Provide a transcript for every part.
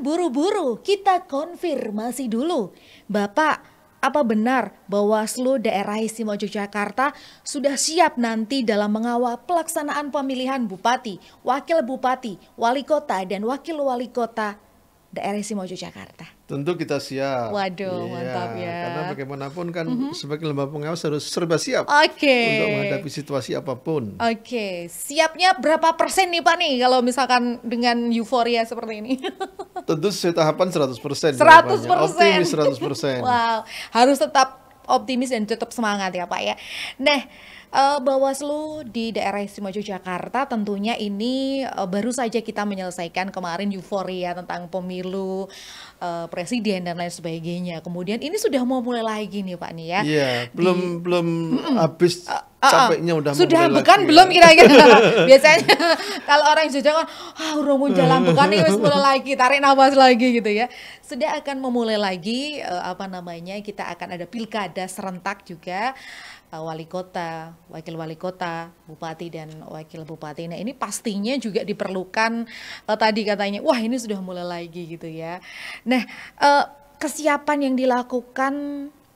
buru-buru kita konfirmasi dulu. Bapak, apa benar Bawaslu Daerah Istimewa Yogyakarta sudah siap nanti dalam mengawal pelaksanaan pemilihan Bupati, Wakil Bupati, Wali Kota, dan Wakil Wali Kota Daerah Istimewa Yogyakarta? Tentu kita siap. Waduh, mantap ya. Karena bagaimanapun kan sebagai lembaga pengawas harus serba siap Oke. untuk menghadapi situasi apapun. Oke, siapnya berapa persen nih Pak nih kalau misalkan dengan euforia seperti ini? Tentu sesuai tahapan 100%. 100%. Optimis 100%. Wow, harus tetap optimis dan tetap semangat ya Pak ya. Nah, Bawaslu di Daerah Istimewa Yogyakarta tentunya ini baru saja kita menyelesaikan kemarin euforia tentang pemilu presiden dan lain sebagainya. Kemudian ini sudah mau mulai lagi nih Pak nih ya. Iya, belum habis capeknya udah sudah mulai bekan lagi, belum kira-kira. Biasanya kalau orang Jogja kan urung mau jalan bekan nih wis mulai lagi, tarik nafas lagi gitu ya. Sudah akan memulai lagi kita akan ada pilkada serentak juga. Wali kota, wakil wali kota, bupati dan wakil bupati. Nah ini pastinya juga diperlukan tadi katanya, wah ini sudah mulai lagi gitu ya. Nah kesiapan yang dilakukan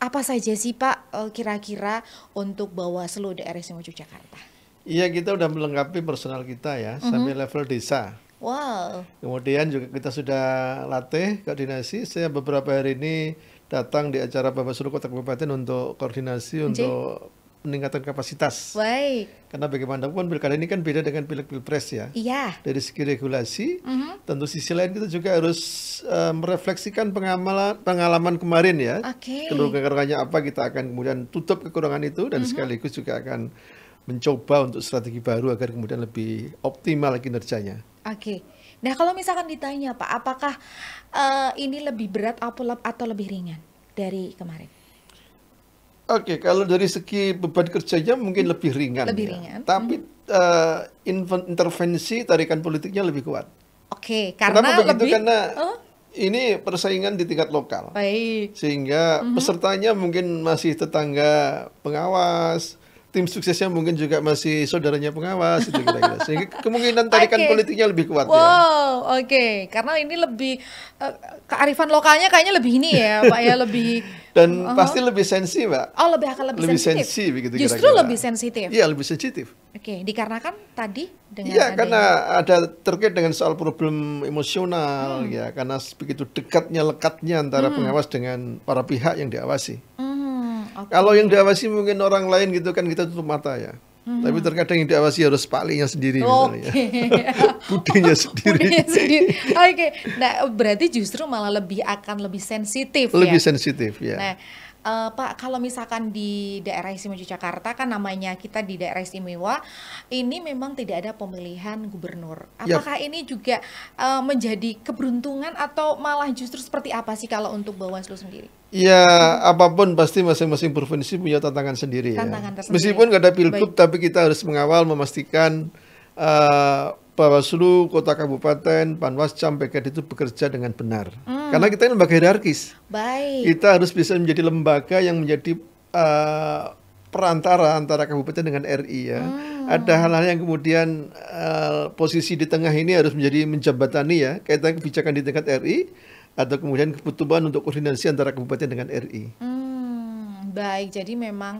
apa saja sih Pak kira-kira untuk Bawaslu Daerah Istimewa Yogyakarta? Iya, kita udah melengkapi personal kita ya sampai level desa. Wow. Kemudian juga kita sudah latih koordinasi. Saya beberapa hari ini datang di acara Bawaslu Kota Kabupaten untuk koordinasi untuk peningkatan kapasitas. Baik. Karena bagaimanapun pilkada ini kan beda dengan pilek-pilpres ya. Iya. Dari segi regulasi, tentu sisi lain kita juga harus merefleksikan pengalaman kemarin ya. Oke. Kekurangannya apa, kita akan kemudian tutup kekurangan itu dan sekaligus juga akan mencoba untuk strategi baru agar kemudian lebih optimal kinerjanya. Oke. Nah kalau misalkan ditanya Pak, apakah ini lebih berat atau lebih ringan dari kemarin? Oke, kalau dari segi beban kerjanya mungkin lebih ringan. Lebih ya. ringan. Tapi intervensi tarikan politiknya lebih kuat. Oke, karena Kenapa begitu? lebih Karena ini persaingan di tingkat lokal. baik. Sehingga pesertanya mungkin masih tetangga pengawas, tim suksesnya mungkin juga masih saudaranya pengawas, itu kira-kira. Sehingga kemungkinan tarikan politiknya lebih kuat ya. Wow, oke. Karena ini lebih kearifan lokalnya kayaknya lebih ini ya, Pak ya, lebih Dan pasti lebih sensi, Mbak. oh lebih akan lebih sensitif. sensi begitu Justru kira-kira. lebih sensitif. Iya, lebih sensitif. Oke, dikarenakan tadi dengan Iya, adanya karena ada terkait dengan soal problem emosional ya, karena begitu dekatnya lekatnya antara pengawas dengan para pihak yang diawasi. oke. Kalau yang diawasi mungkin orang lain gitu kan kita tutup mata ya. Tapi terkadang yang diawasi harus paklinya sendiri misalnya. Oke. Budinya sendiri. Budinya sendiri. Oke. Nah, berarti justru malah akan lebih sensitif ya. Lebih sensitif ya. Nah, Pak, kalau misalkan di daerah istimewa Yogyakarta kan namanya kita di daerah istimewa, ini memang tidak ada pemilihan gubernur. Apakah ini juga menjadi keberuntungan atau malah justru seperti apa sih kalau untuk Bawaslu sendiri? Ya, apapun pasti masing-masing provinsi punya tantangan sendiri ya. Tantangan tersendiri. Meskipun nggak ada pilgub, tapi kita harus mengawal, memastikan Bawaslu, Kota Kabupaten, Panwascam, PKD itu bekerja dengan benar. Karena kita ini lembaga hierarkis. Baik. Kita harus bisa menjadi lembaga yang menjadi perantara antara kabupaten dengan RI ya. Ada hal-hal yang kemudian posisi di tengah ini harus menjadi menjembatani ya, kaitan kebijakan di tingkat RI atau kemudian kebutuhan untuk koordinasi antara kabupaten dengan RI. Baik, jadi memang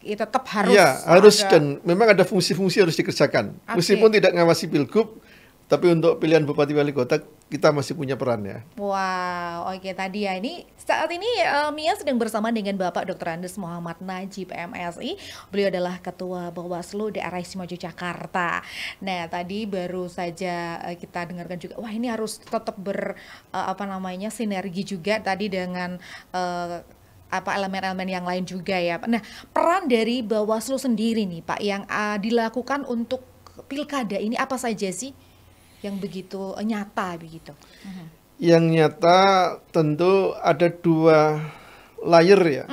ya tetap harus Ya, harus dan memang ada fungsi-fungsi harus dikerjakan. Meskipun tidak ngawasi pilgub, tapi untuk pilihan bupati wali kota kita masih punya peran ya. Wow, oke tadi ya ini saat ini Mia sedang bersama dengan Bapak Dr. Andes Muhammad Najib MSI. Beliau adalah Ketua Bawaslu Daerah Istimewa Yogyakarta. Nah, tadi baru saja kita dengarkan juga wah ini harus tetap sinergi juga tadi dengan elemen-elemen yang lain juga ya. Nah, peran dari Bawaslu sendiri nih Pak yang dilakukan untuk pilkada ini apa saja sih yang begitu nyata begitu? Yang nyata tentu ada dua layer ya.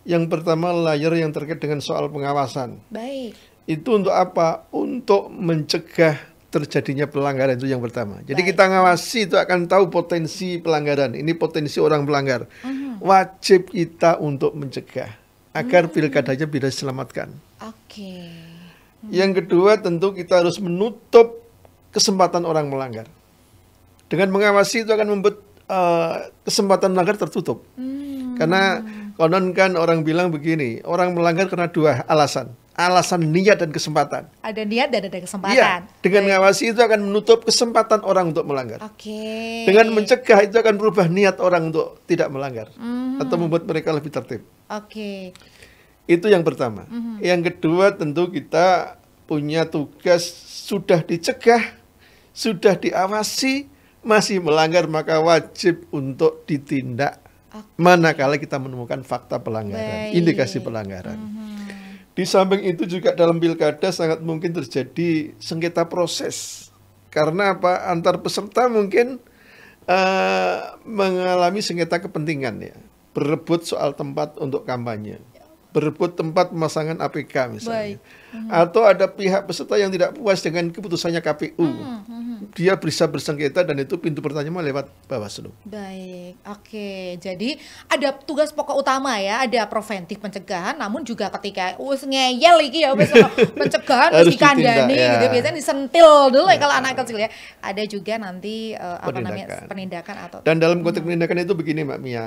Yang pertama layer yang terkait dengan soal pengawasan. Baik. Itu untuk apa? Untuk mencegah terjadinya pelanggaran, itu yang pertama. Jadi kita ngawasi itu akan tahu potensi pelanggaran. Ini potensi orang pelanggar. Wajib kita untuk mencegah agar pilkadanya bisa diselamatkan. Oke. Yang kedua tentu kita harus menutup kesempatan orang melanggar. Dengan mengawasi itu akan membuat kesempatan melanggar tertutup. Karena konon kan orang bilang begini, orang melanggar karena dua alasan. Alasan niat dan kesempatan. Ada niat dan ada kesempatan. Iya, dengan mengawasi itu akan menutup kesempatan orang untuk melanggar. Oke. Dengan mencegah itu akan berubah niat orang untuk tidak melanggar. Atau membuat mereka lebih tertib. Oke. Itu yang pertama. Yang kedua tentu kita punya tugas sudah dicegah, sudah diawasi, masih melanggar maka wajib untuk ditindak. Manakala kita menemukan fakta pelanggaran, indikasi pelanggaran. Di samping itu juga dalam pilkada sangat mungkin terjadi sengketa proses. Karena apa? Antar peserta mungkin mengalami sengketa kepentingan ya. Berebut soal tempat untuk kampanye. Berebut tempat pemasangan APK misalnya. Atau ada pihak peserta yang tidak puas dengan keputusannya KPU. Dia bisa bersengketa dan itu pintu pertanyaan lewat Bawaslu. Baik, oke. Jadi ada tugas pokok utama ya, ada preventif pencegahan, namun juga ketika ngeyel iki ya wis pencegahan harus dikandani ya. gitu. Biasanya disentil dulu ya kalau anak kecil ya. Ada juga nanti penindakan atau. Dan dalam konteks penindakan itu begini Mbak Mia.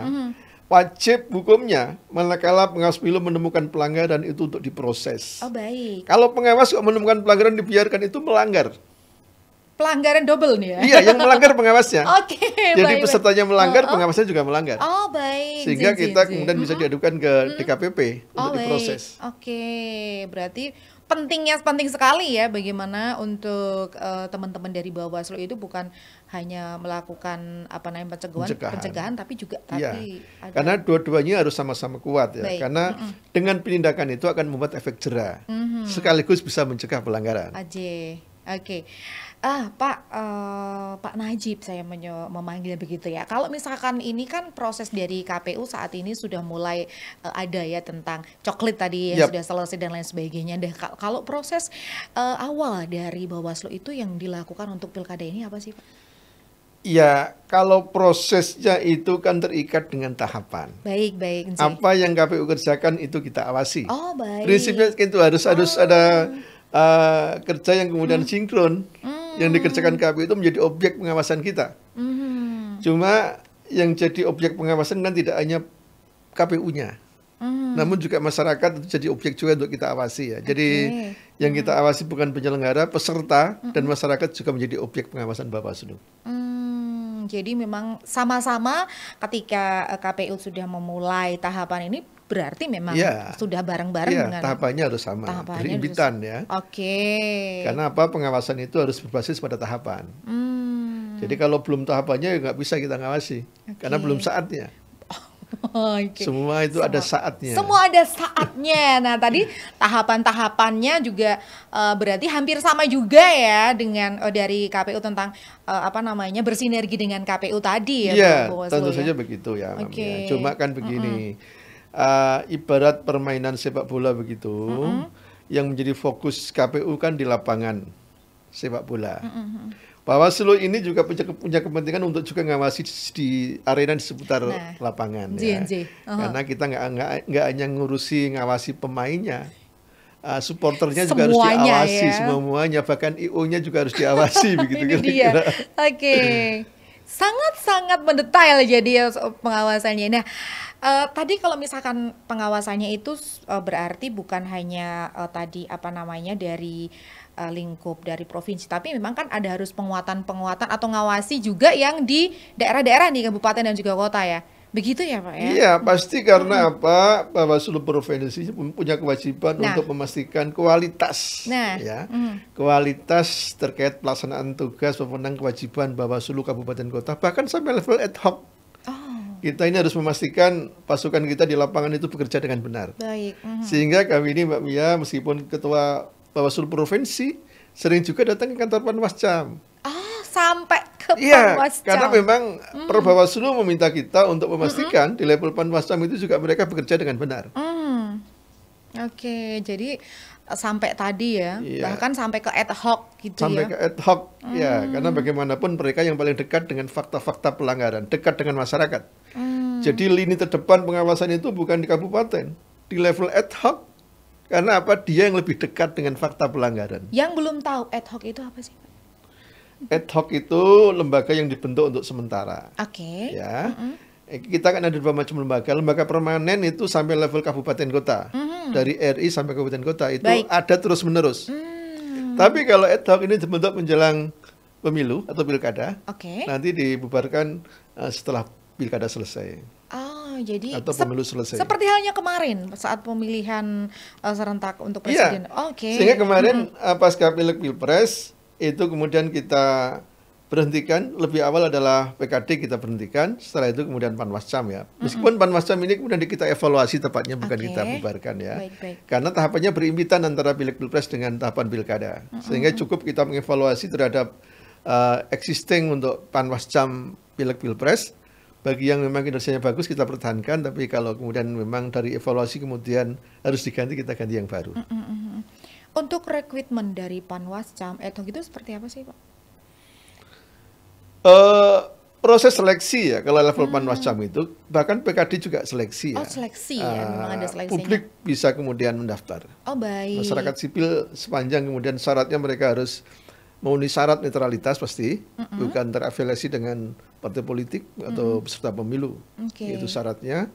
Wajib hukumnya manakala pengawas pemilu menemukan pelanggaran itu untuk diproses. Oh baik. Kalau pengawas kok menemukan pelanggaran dibiarkan itu melanggar. Pelanggaran double nih ya? Iya, yang melanggar pengawasnya. Oke, jadi pesertanya melanggar, pengawasnya juga melanggar. Oh baik. Sehingga kita kemudian bisa diadukan ke DKPP untuk diproses. Oke, berarti penting sekali ya bagaimana untuk teman-teman dari Bawaslu itu bukan hanya melakukan pencegahan tapi juga ada... Karena dua-duanya harus sama-sama kuat ya. Baik. Karena dengan penindakan itu akan membuat efek jera. Sekaligus bisa mencegah pelanggaran. Oke. Pak Najib saya memanggil begitu ya. Kalau misalkan ini kan proses dari KPU saat ini sudah mulai ada ya tentang coklit tadi yang sudah selesai dan lain sebagainya. Kalau proses awal dari Bawaslu itu yang dilakukan untuk pilkada ini apa sih Pak? Ya, kalau prosesnya itu kan terikat dengan tahapan. Baik. Apa yang KPU kerjakan itu kita awasi. Oh, baik. Prinsipnya itu harus ada kerja yang kemudian sinkron. Yang dikerjakan KPU itu menjadi objek pengawasan kita. Cuma yang jadi objek pengawasan kan tidak hanya KPU-nya. Namun juga masyarakat itu jadi objek juga untuk kita awasi ya. Jadi yang kita awasi bukan penyelenggara, peserta dan masyarakat juga menjadi objek pengawasan Bawaslu. Jadi memang sama-sama ketika KPU sudah memulai tahapan ini berarti memang sudah bareng-bareng dengan tahapannya harus sama, berimpitan ya. Karena apa? Pengawasan itu harus berbasis pada tahapan. Jadi kalau belum tahapannya ya nggak bisa kita ngawasi, karena belum saatnya. Semua itu ada saatnya. Semua ada saatnya. Nah tadi tahapan-tahapannya juga berarti hampir sama juga ya dengan dari KPU tentang bersinergi dengan KPU tadi ya. Iya, tentu saja begitu ya. Cuma kan begini, ibarat permainan sepak bola begitu, yang menjadi fokus KPU kan di lapangan sepak bola. Bawaslu ini juga punya kepentingan untuk juga ngawasi di arena di seputar lapangan ya. Karena kita nggak hanya ngawasi pemainnya, supporternya juga harus diawasi semuanya, bahkan IO-nya juga harus diawasi begitu kira-kira. Sangat-sangat mendetail jadi pengawasannya. Nah, tadi kalau misalkan pengawasannya itu berarti bukan hanya dari lingkup dari provinsi, tapi memang kan ada harus penguatan atau ngawasi juga yang di daerah-daerah nih, kabupaten dan juga kota ya. Begitu ya Pak ya? Iya, pasti karena apa? Bawaslu provinsi punya kewajiban untuk memastikan kualitas kualitas terkait pelaksanaan tugas pemenang kewajiban Bawaslu kabupaten kota, bahkan sampai level ad hoc. Kita ini harus memastikan pasukan kita di lapangan itu bekerja dengan benar. Baik. Sehingga kami ini Mbak Mia, meskipun ketua Bawaslu provinsi, sering juga datang ke kantor Panwascam. Sampai ke Panwascam. Karena memang Bawaslu meminta kita untuk memastikan di level Panwascam itu juga mereka bekerja dengan benar. Jadi sampai tadi ya, bahkan sampai ke ad hoc gitu sampai ke ad hoc, karena bagaimanapun mereka yang paling dekat dengan fakta-fakta pelanggaran, dekat dengan masyarakat. Jadi lini terdepan pengawasan itu bukan di kabupaten, di level ad hoc. Karena apa? Dia yang lebih dekat dengan fakta pelanggaran. Yang belum tahu ad hoc itu apa sih? Ad hoc itu lembaga yang dibentuk untuk sementara. Oke. Ya. Kita kan ada dua macam lembaga. Lembaga permanen itu sampai level kabupaten kota. Dari RI sampai kabupaten kota itu Baik. ada terus-menerus. Tapi kalau ad hoc ini dibentuk menjelang pemilu atau pilkada, Oke. nanti dibubarkan setelah pilkada selesai Oh, jadi atau pemilu selesai. seperti halnya kemarin saat pemilihan serentak untuk Iya. presiden. Oke. Sehingga kemarin pasca pileg pilpres itu kemudian kita berhentikan. Lebih awal adalah PKD kita berhentikan. Setelah itu kemudian Panwascam ya. Meskipun Panwascam ini kemudian kita evaluasi tepatnya, bukan Oke. kita bubarkan ya. Baik. Karena tahapannya berimpitan antara pileg pilpres dengan tahapan pilkada. Sehingga cukup kita mengevaluasi terhadap existing untuk Panwascam pileg pilpres. Bagi yang memang kinerjanya bagus kita pertahankan, tapi kalau kemudian memang dari evaluasi kemudian harus diganti, kita ganti yang baru. Untuk rekrutmen dari Panwascam, ad hoc itu seperti apa sih, Pak? Proses seleksi ya, kalau level Panwascam itu, bahkan PKD juga seleksi ya. Oh, seleksi ya, memang ada seleksinya. Publik bisa kemudian mendaftar. Oh, baik. Masyarakat sipil sepanjang kemudian syaratnya mereka harus memenuhi syarat netralitas pasti, bukan terafiliasi dengan partai politik atau peserta pemilu. Oke. Itu syaratnya,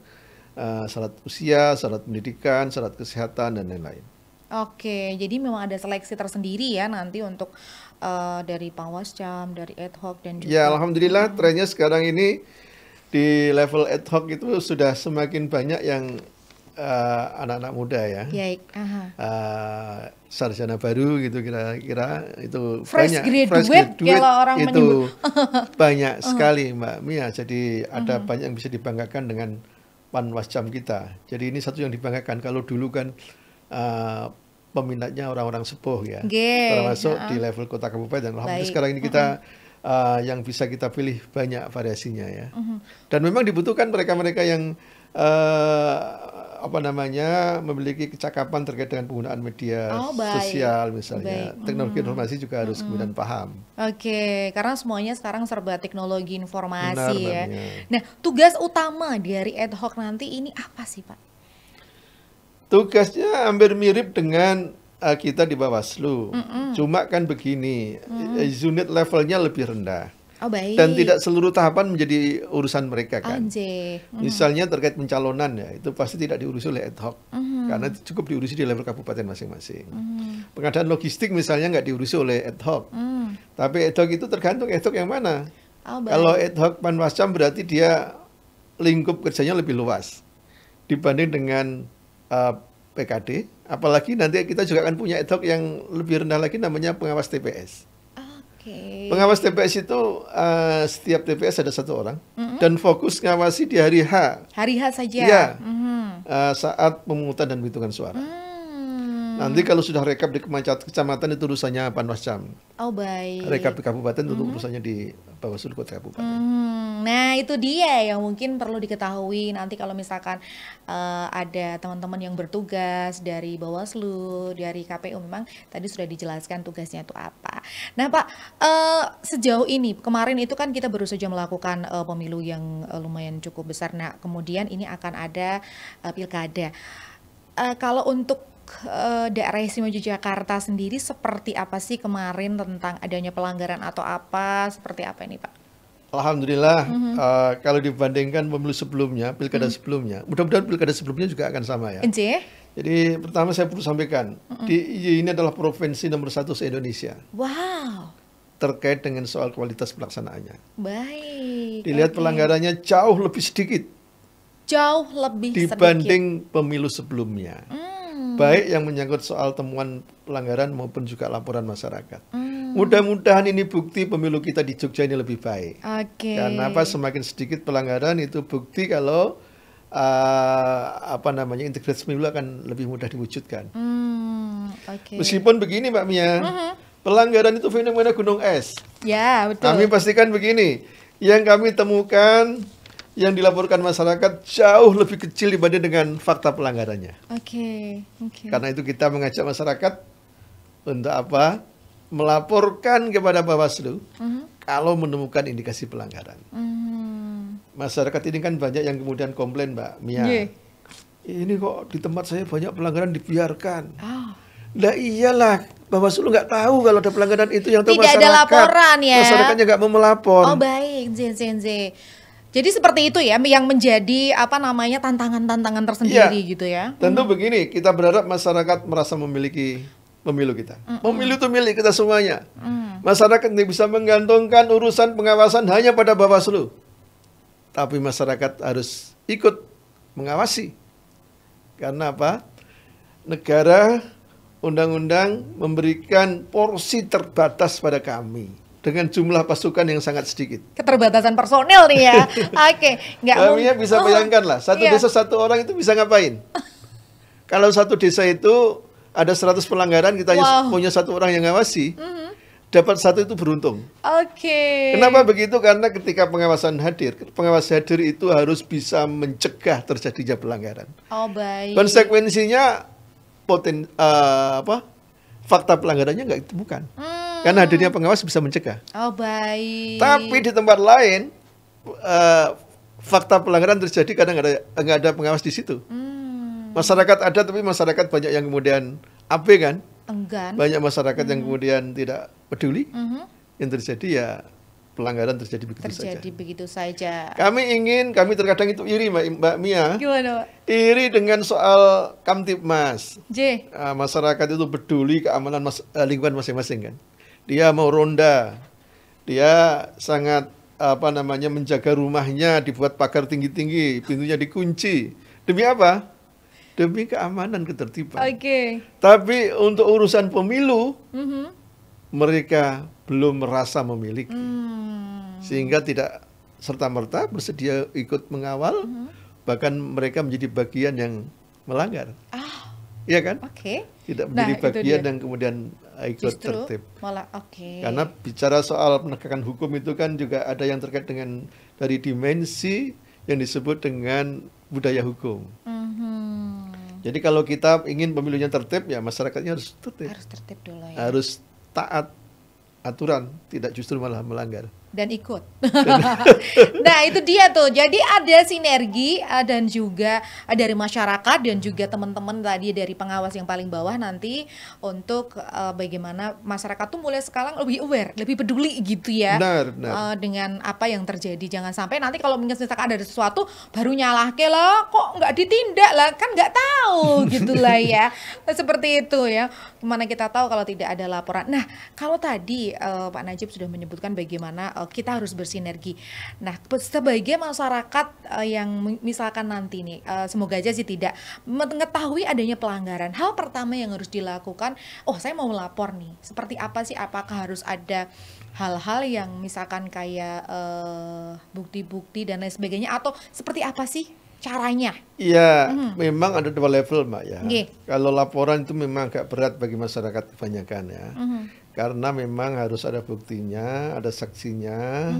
syarat usia, syarat pendidikan, syarat kesehatan dan lain-lain. Oke, jadi memang ada seleksi tersendiri ya nanti untuk dari Panwascam, dari ad hoc dan juga. Ya, alhamdulillah trennya sekarang ini di level ad hoc itu sudah semakin banyak yang anak-anak muda ya. Baik. Sarjana baru gitu kira-kira itu Fresh banyak. graduate kalau orang itu menyebut. banyak sekali Mbak Mia. Jadi ada banyak yang bisa dibanggakan dengan Panwascam kita. Jadi ini satu yang dibanggakan. Kalau dulu kan peminatnya orang-orang sepuh ya, termasuk di level kota kabupaten. Alhamdulillah sekarang ini kita yang bisa kita pilih banyak variasinya ya. Dan memang dibutuhkan mereka-mereka yang memiliki kecakapan terkait dengan penggunaan media sosial misalnya. Teknologi informasi juga harus kemudian paham. Oke, karena semuanya sekarang serba teknologi informasi. Benar, ya. Mbak. Nah, tugas utama dari ad hoc nanti ini apa sih, Pak? Tugasnya hampir mirip dengan kita di Bawaslu. Cuma kan begini, unit levelnya lebih rendah. Oh, baik. Dan tidak seluruh tahapan menjadi urusan mereka kan. Anjay. Misalnya terkait pencalonan ya, itu pasti tidak diurusi oleh ad hoc. Karena itu cukup diurusi di level kabupaten masing-masing. Pengadaan logistik misalnya nggak diurusi oleh ad hoc. Tapi ad hoc itu tergantung ad hoc yang mana. Oh, baik. Kalau ad hoc Panwascam berarti dia lingkup kerjanya lebih luas dibanding dengan PKD. Apalagi nanti kita juga akan punya ad hoc yang lebih rendah lagi, namanya pengawas TPS. Oke. Pengawas TPS itu setiap TPS ada satu orang dan fokus ngawasi di hari H. Hari H saja. Iya. Saat pemungutan dan penghitungan suara. Nanti kalau sudah rekap di kecamatan itu urusannya Panwascam. Oh, baik. Rekap di kabupaten itu urusannya di Bawaslu Kota Kabupaten. Nah, itu dia yang mungkin perlu diketahui nanti kalau misalkan ada teman-teman yang bertugas dari Bawaslu, dari KPU, memang tadi sudah dijelaskan tugasnya itu apa. Nah, Pak, sejauh ini kemarin itu kan kita baru saja melakukan pemilu yang lumayan cukup besar. Nah, kemudian ini akan ada pilkada. Kalau untuk daerah istimewa Yogyakarta sendiri seperti apa sih kemarin tentang adanya pelanggaran atau apa, seperti apa ini, Pak? Alhamdulillah kalau dibandingkan pemilu sebelumnya, pilkada sebelumnya, mudah-mudahan pilkada sebelumnya juga akan sama ya. Jadi pertama saya perlu sampaikan, ini adalah provinsi nomor 1 se-Indonesia. Wow. Terkait dengan soal kualitas pelaksanaannya. Baik. Dilihat pelanggarannya jauh lebih sedikit. Jauh lebih dibanding pemilu sebelumnya. Baik yang menyangkut soal temuan pelanggaran maupun juga laporan masyarakat. Mudah-mudahan ini bukti pemilu kita di Jogja ini lebih baik. Karena apa, semakin sedikit pelanggaran itu bukti kalau integrasi pemilu akan lebih mudah diwujudkan. Meskipun begini Mbak Mia, pelanggaran itu fenomena gunung es. Ya, betul. Kami pastikan begini, yang kami temukan yang dilaporkan masyarakat jauh lebih kecil dibanding dengan fakta pelanggarannya. Karena itu kita mengajak masyarakat untuk apa? Melaporkan kepada Bawaslu kalau menemukan indikasi pelanggaran. Masyarakat ini kan banyak yang kemudian komplain Mbak Mia. Ini kok di tempat saya banyak pelanggaran dibiarkan. Lah iyalah, Bawaslu nggak tahu kalau ada pelanggaran itu, yang tahu Tidak masyarakat. ada laporan ya. Masyarakatnya nggak mau melapor. Oh baik, Jadi seperti itu ya yang menjadi apa namanya tantangan-tantangan tersendiri Iya. gitu ya. Tentu begini, kita berharap masyarakat merasa memiliki pemilu kita. Pemilu itu milik kita semuanya. Masyarakat tidak bisa menggantungkan urusan pengawasan hanya pada Bawaslu. Tapi masyarakat harus ikut mengawasi. Karena apa? Negara, undang-undang memberikan porsi terbatas pada kami. Dengan jumlah pasukan yang sangat sedikit. Keterbatasan personil nih ya. Oke, nggak Kami bisa bayangkan lah, satu iya. desa satu orang itu bisa ngapain? Kalau satu desa itu ada 100 pelanggaran, kita hanya punya satu orang yang ngawasi, dapat satu itu beruntung. Oke. Kenapa begitu? Karena ketika pengawas hadir itu harus bisa mencegah terjadinya pelanggaran. Oh baik. Konsekuensinya fakta pelanggarannya nggak ditemukan. Karena hadirnya pengawas bisa mencegah. Oh baik. Tapi di tempat lain fakta pelanggaran terjadi karena nggak ada pengawas di situ. Masyarakat ada tapi masyarakat banyak yang kemudian abe kan? Enggan. Banyak masyarakat yang kemudian tidak peduli. Yang terjadi ya pelanggaran terjadi begitu saja. Kami terkadang itu iri Mbak Mia. Gimana, Pak? Iri dengan soal Kamtibmas. J. Masyarakat itu peduli keamanan lingkungan masing-masing kan. Dia mau ronda, dia sangat menjaga rumahnya, dibuat pagar tinggi-tinggi, pintunya dikunci. Demi apa? Demi keamanan, ketertiban. Oke. Tapi untuk urusan pemilu, mereka belum merasa memiliki, sehingga tidak serta-merta bersedia ikut mengawal, bahkan mereka menjadi bagian yang melanggar. Iya kan? Oke. Tidak menjadi bagian yang kemudian ikut tertib. Malah oke. Karena bicara soal penegakan hukum itu kan juga ada yang terkait dengan dari dimensi yang disebut dengan budaya hukum. Jadi kalau kita ingin pemilunya tertib, ya masyarakatnya harus tertib. Harus tertib dulu ya. Harus taat aturan, tidak justru malah melanggar. Dan ikut. Nah itu dia tuh. Jadi ada sinergi dan juga dari masyarakat dan juga teman-teman tadi dari pengawas yang paling bawah nanti untuk bagaimana masyarakat tuh mulai sekarang lebih aware, lebih peduli gitu ya. Benar. Dengan apa yang terjadi. Jangan sampai nanti kalau misalkan ada sesuatu baru nyalah ke lah, kok nggak ditindak lah, kan nggak tahu gitulah ya. Seperti itu ya. Gimana kita tahu kalau tidak ada laporan. Nah kalau tadi Pak Najib sudah menyebutkan bagaimana kita harus bersinergi. Nah, sebagai masyarakat yang misalkan nanti nih, semoga aja sih tidak mengetahui adanya pelanggaran. Hal pertama yang harus dilakukan, saya mau melapor nih. Seperti apa sih? Apakah harus ada hal-hal yang misalkan kayak bukti-bukti dan lain sebagainya, atau seperti apa sih caranya? Iya, memang ada 2 level Mbak ya. Okay. Kalau laporan itu memang agak berat bagi masyarakat kebanyakan ya. Karena memang harus ada buktinya, ada saksinya,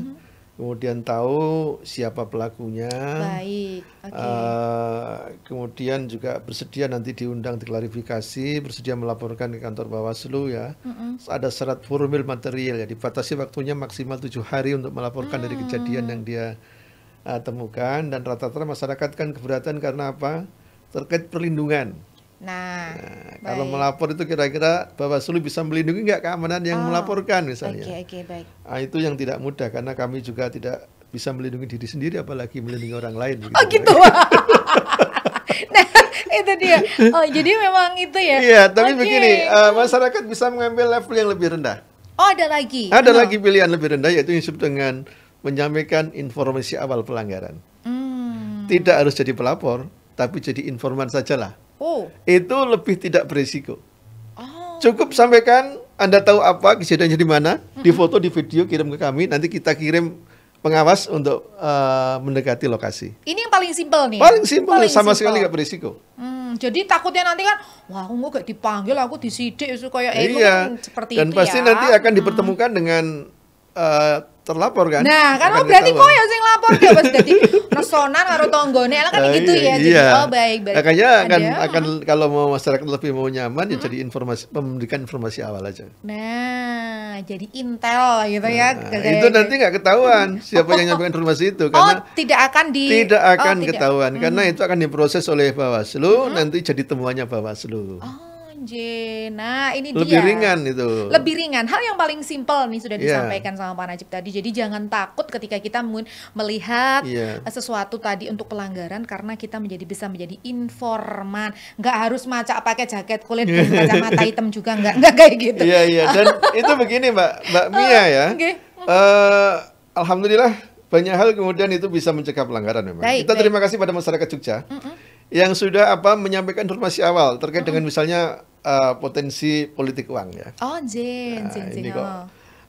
kemudian tahu siapa pelakunya. Baik, oke. Kemudian juga bersedia nanti diundang diklarifikasi, bersedia melaporkan ke kantor Bawaslu ya. Ada syarat formil material ya, dibatasi waktunya maksimal 7 hari untuk melaporkan dari kejadian yang dia temukan, dan rata-rata masyarakat kan keberatan karena apa? Terkait perlindungan. Nah, kalau melapor itu kira-kira Bawaslu bisa melindungi nggak keamanan yang melaporkan misalnya. Oke, baik. Itu yang tidak mudah karena kami juga tidak bisa melindungi diri sendiri apalagi melindungi orang lain. Gitu. Nah, itu dia. Jadi memang itu ya. Iya, tapi begini, masyarakat bisa mengambil level yang lebih rendah. Ada lagi. Ada lagi pilihan lebih rendah, yaitu yang disebut dengan menyampaikan informasi awal pelanggaran. Tidak harus jadi pelapor, tapi jadi informan sajalah. Itu lebih tidak berisiko. Cukup sampaikan Anda tahu apa kejadiannya di mana, di foto, di video, kirim ke kami, nanti kita kirim pengawas untuk mendekati lokasi. Ini yang paling simpel nih. Paling simpel, sama sekali nggak berisiko. Jadi takutnya nanti kan, wah aku nggak dipanggil, aku disidik, kayak kan seperti dan itu pasti ya. Nanti akan dipertemukan dengan terlapor kan. Nah, kan berarti kok ya sing lapor dia pas dadi nesonan karo tanggane kan gitu ya. Jadi baik. Makanya akan kalau mau masyarakat lebih mau nyaman ya jadi memberikan informasi awal aja. Nah, jadi intel gitu ya. Itu nanti nggak ketahuan siapa yang nyampaikan informasi itu karena tidak akan ketahuan karena itu akan diproses oleh Bawaslu, nanti jadi temuannya Bawaslu. Nah, ini Lebih dia. ringan itu. Lebih ringan. Hal yang paling simpel nih sudah Iya. disampaikan sama Pak Najib tadi. Jadi jangan takut ketika kita melihat Iya. sesuatu tadi untuk pelanggaran, karena kita bisa menjadi informan. Nggak harus macak pakai jaket kulit dan kacamata hitam juga, nggak kayak gitu. Iya. Dan itu begini Mbak Mia ya. Oke. Alhamdulillah banyak hal kemudian itu bisa mencegah pelanggaran memang. Kita terima kasih pada masyarakat Jogja yang sudah menyampaikan informasi awal terkait dengan misalnya potensi politik uang ya. Oh, Jin. Ini kok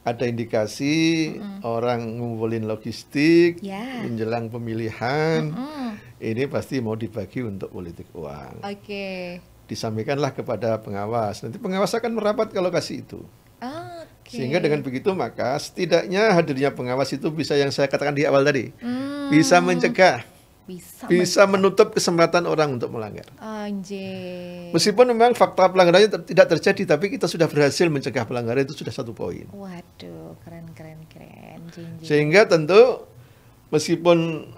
ada indikasi orang ngumpulin logistik menjelang pemilihan. Ini pasti mau dibagi untuk politik uang. Oke. Disampaikanlah kepada pengawas. Nanti pengawas akan merapat kalau kasih itu. Sehingga dengan begitu maka setidaknya hadirnya pengawas itu bisa, yang saya katakan di awal tadi, bisa mencegah, bisa menutup kesempatan orang untuk melanggar. Meskipun memang fakta pelanggarannya tidak terjadi, tapi kita sudah berhasil mencegah pelanggaran, itu sudah satu poin. Waduh, keren. Sehingga tentu meskipun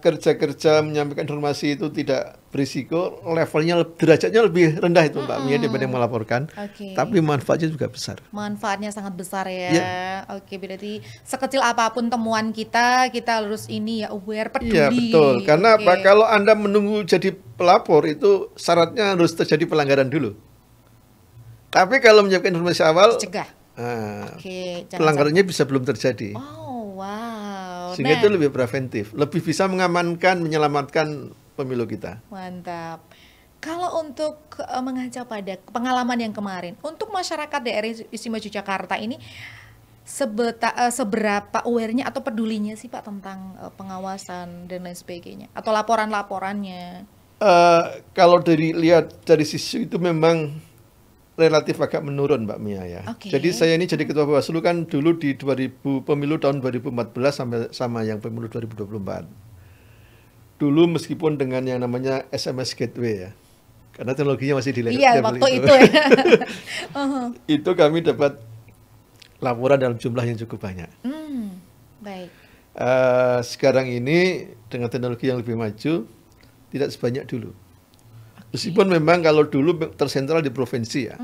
kerja-kerja menyampaikan informasi itu tidak berisiko, levelnya, derajatnya lebih rendah itu Mbak Mia dibanding melaporkan, tapi manfaatnya juga besar. Manfaatnya sangat besar ya. Oke, berarti sekecil apapun temuan kita harus aware, peduli. Iya betul, karena kalau Anda menunggu jadi pelapor itu syaratnya harus terjadi pelanggaran dulu. Tapi kalau menyiapkan informasi awal, cegah. Pelanggarannya bisa belum terjadi. Sehingga itu lebih preventif, lebih bisa mengamankan, menyelamatkan pemilu kita. Mantap. Kalau untuk mengaca pada pengalaman yang kemarin, untuk masyarakat daerah Istimewa Yogyakarta ini seberapa aware-nya atau pedulinya sih Pak tentang pengawasan dan lain sebagainya, atau laporan-laporannya? Kalau lihat dari sisi itu memang relatif agak menurun Mbak Mia ya. Jadi saya ini jadi ketua Bawaslu kan dulu di pemilu tahun 2014 sama yang pemilu 2024. Dulu meskipun dengan yang namanya SMS Gateway ya, karena teknologinya masih di level waktu itu ya. Itu kami dapat laporan dalam jumlah yang cukup banyak. Baik. Sekarang ini dengan teknologi yang lebih maju tidak sebanyak dulu. Meskipun memang kalau dulu tersentral di provinsi ya.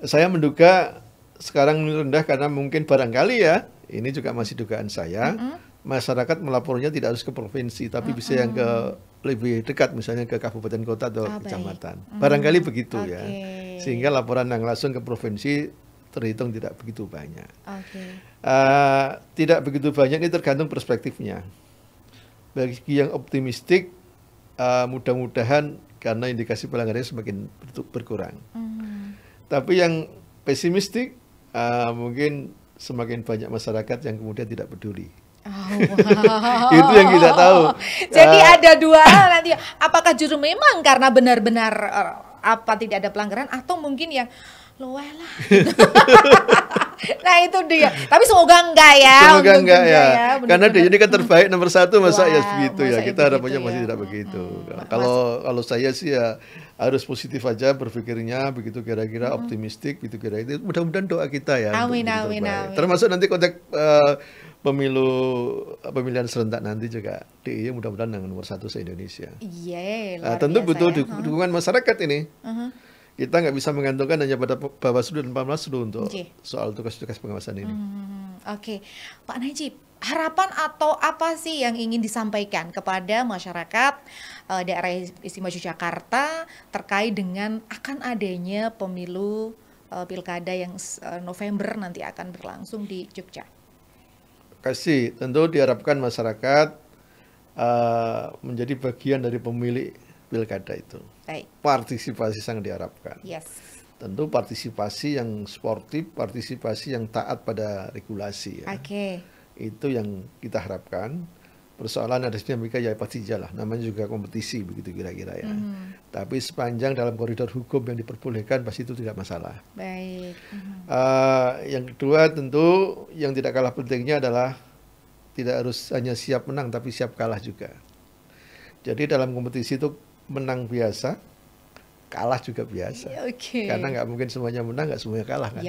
Saya menduga sekarang rendah karena mungkin barangkali ya, ini juga masih dugaan saya, masyarakat melapornya tidak harus ke provinsi, tapi bisa yang ke lebih dekat, misalnya ke kabupaten kota atau kecamatan. Barangkali begitu ya. Sehingga laporan yang langsung ke provinsi terhitung tidak begitu banyak. Tidak begitu banyak, ini tergantung perspektifnya. Bagi yang optimistik, mudah-mudahan karena indikasi pelanggarannya semakin berkurang. Tapi yang pesimistik, mungkin semakin banyak masyarakat yang kemudian tidak peduli. Itu yang kita tahu. Jadi ada dua hal nanti, apakah justru memang karena benar-benar tidak ada pelanggaran, atau mungkin yang luweh lah. Nah itu dia. Tapi semoga enggak ya. Semoga enggak ya. Karena dia ini kan terbaik nomor 1, masa ya begitu ya. Kita harapannya masih tidak begitu. Kalau saya sih ya harus positif aja berpikirnya, begitu kira-kira optimistik, gitu kira itu. Mudah-mudahan doa kita ya. Amin. Termasuk nanti konteks pemilihan serentak nanti juga DIY mudah-mudahan yang nomor 1 se-Indonesia. Tentu butuh dukungan masyarakat ini. Kita nggak bisa menggantungkan hanya pada Bawaslu dan Panwaslu untuk soal tugas-tugas pengawasan ini. Pak Najib, harapan atau apa sih yang ingin disampaikan kepada masyarakat daerah Istimewa Yogyakarta terkait dengan akan adanya pemilu pilkada yang November nanti akan berlangsung di Jogja? Kasih, tentu diharapkan masyarakat menjadi bagian dari pemilik pilkada itu. Partisipasi sangat diharapkan. Tentu partisipasi yang sportif, partisipasi yang taat pada regulasi. Ya. Itu yang kita harapkan. Persoalan ada dinamika ya pasti jalan. Namanya juga kompetisi begitu kira-kira ya. Tapi sepanjang dalam koridor hukum yang diperbolehkan pasti itu tidak masalah. Yang kedua tentu yang tidak kalah pentingnya adalah tidak harus hanya siap menang tapi siap kalah juga. Jadi dalam kompetisi itu menang biasa, kalah juga biasa. Karena nggak mungkin semuanya menang, nggak semuanya kalah kan.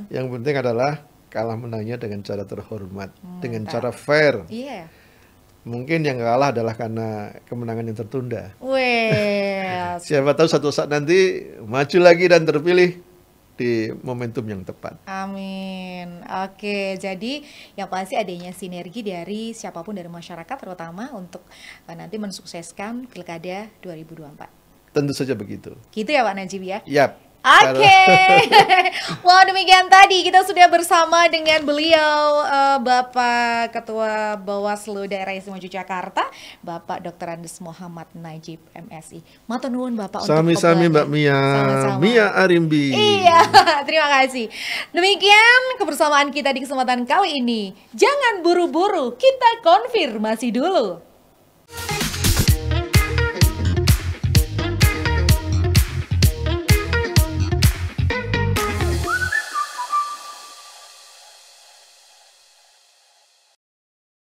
Yang penting adalah kalah menangnya dengan cara terhormat, dengan cara fair. Mungkin yang kalah adalah karena kemenangan yang tertunda. Yes. Siapa tahu satu saat nanti maju lagi dan terpilih di momentum yang tepat. Amin. Oke, jadi yang pasti adanya sinergi dari siapapun dari masyarakat terutama untuk nanti mensukseskan Pilkada 2024. Tentu saja begitu. Gitu ya Pak Najib ya? Yap. Oke. Wah, demikian tadi kita sudah bersama dengan beliau Bapak Ketua Bawaslu Daerah Istimewa Yogyakarta, Bapak Dr. Andes Muhammad Najib MSI. Matur nuwun Bapak untuk Sami-sami Mbak obrolannya. Mia. Sama-sama. Mia Arimbi. Iya, terima kasih. Demikian kebersamaan kita di kesempatan kali ini. Jangan buru-buru, kita konfirmasi dulu.